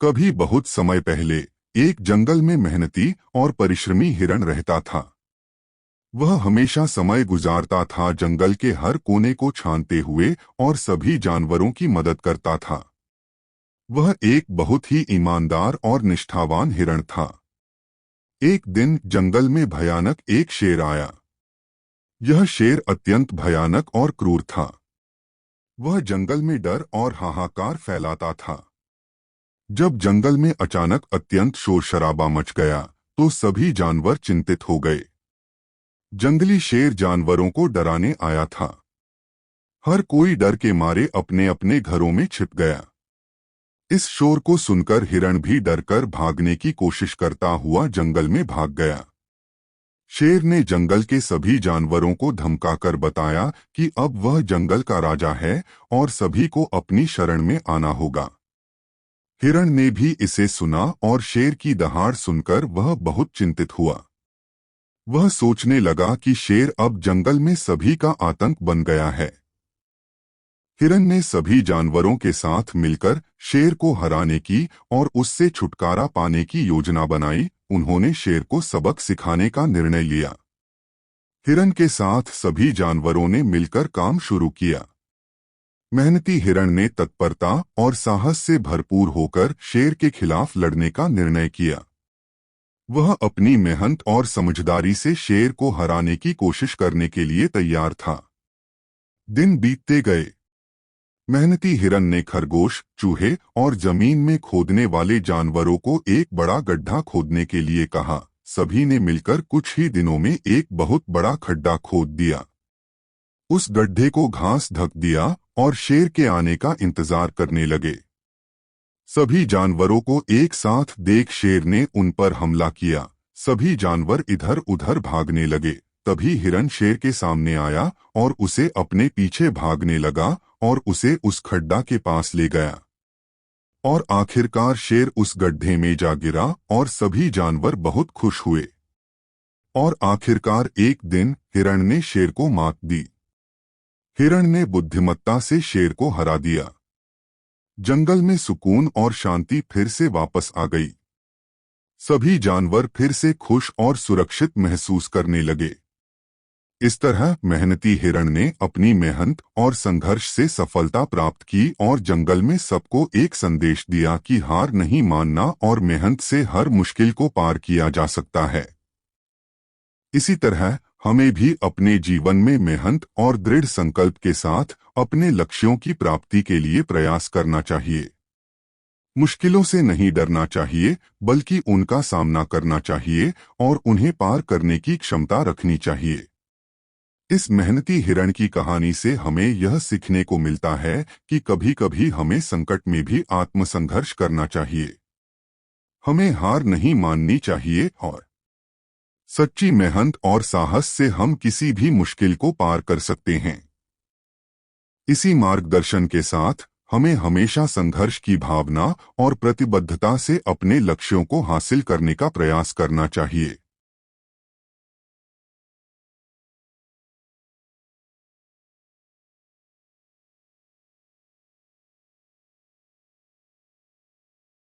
कभी बहुत समय पहले एक जंगल में मेहनती और परिश्रमी हिरण रहता था। वह हमेशा समय गुजारता था, जंगल के हर कोने को छानते हुए और सभी जानवरों की मदद करता था। वह एक बहुत ही ईमानदार और निष्ठावान हिरण था। एक दिन जंगल में भयानक एक शेर आया। यह शेर अत्यंत भयानक और क्रूर था। वह जंगल में डर और हाहाकार फैलाता था। जब जंगल में अचानक अत्यंत शोर शराबा मच गया तो सभी जानवर चिंतित हो गए। जंगली शेर जानवरों को डराने आया था। हर कोई डर के मारे अपने अपने घरों में छिप गया। इस शोर को सुनकर हिरण भी डरकर भागने की कोशिश करता हुआ जंगल में भाग गया। शेर ने जंगल के सभी जानवरों को धमकाकर बताया कि अब वह जंगल का राजा है और सभी को अपनी शरण में आना होगा। हिरण ने भी इसे सुना और शेर की दहाड़ सुनकर वह बहुत चिंतित हुआ। वह सोचने लगा कि शेर अब जंगल में सभी का आतंक बन गया है। हिरण ने सभी जानवरों के साथ मिलकर शेर को हराने की और उससे छुटकारा पाने की योजना बनाई। उन्होंने शेर को सबक सिखाने का निर्णय लिया। हिरण के साथ सभी जानवरों ने मिलकर काम शुरू किया। मेहनती हिरण ने तत्परता और साहस से भरपूर होकर शेर के खिलाफ लड़ने का निर्णय किया। वह अपनी मेहनत और समझदारी से शेर को हराने की कोशिश करने के लिए तैयार था। दिन बीतते गए। मेहनती हिरण ने खरगोश, चूहे और जमीन में खोदने वाले जानवरों को एक बड़ा गड्ढा खोदने के लिए कहा। सभी ने मिलकर कुछ ही दिनों में एक बहुत बड़ा खड्डा खोद दिया। उस गड्ढे को घास ढक दिया और शेर के आने का इंतजार करने लगे। सभी जानवरों को एक साथ देख शेर ने उन पर हमला किया। सभी जानवर इधर उधर भागने लगे। तभी हिरण शेर के सामने आया और उसे अपने पीछे भागने लगा और उसे उस खड्डा के पास ले गया। और आखिरकार शेर उस गड्ढे में जा गिरा और सभी जानवर बहुत खुश हुए। और आखिरकार एक दिन हिरण ने शेर को मात दी। हिरण ने बुद्धिमत्ता से शेर को हरा दिया। जंगल में सुकून और शांति फिर से वापस आ गई। सभी जानवर फिर से खुश और सुरक्षित महसूस करने लगे। इस तरह मेहनती हिरण ने अपनी मेहनत और संघर्ष से सफलता प्राप्त की और जंगल में सबको एक संदेश दिया कि हार नहीं मानना और मेहनत से हर मुश्किल को पार किया जा सकता है। इसी तरह हमें भी अपने जीवन में मेहनत और दृढ़ संकल्प के साथ अपने लक्ष्यों की प्राप्ति के लिए प्रयास करना चाहिए। मुश्किलों से नहीं डरना चाहिए, बल्कि उनका सामना करना चाहिए और उन्हें पार करने की क्षमता रखनी चाहिए। इस मेहनती हिरण की कहानी से हमें यह सीखने को मिलता है कि कभी कभी हमें संकट में भी आत्मसंघर्ष करना चाहिए। हमें हार नहीं माननी चाहिए और सच्ची मेहनत और साहस से हम किसी भी मुश्किल को पार कर सकते हैं। इसी मार्गदर्शन के साथ हमें हमेशा संघर्ष की भावना और प्रतिबद्धता से अपने लक्ष्यों को हासिल करने का प्रयास करना चाहिए।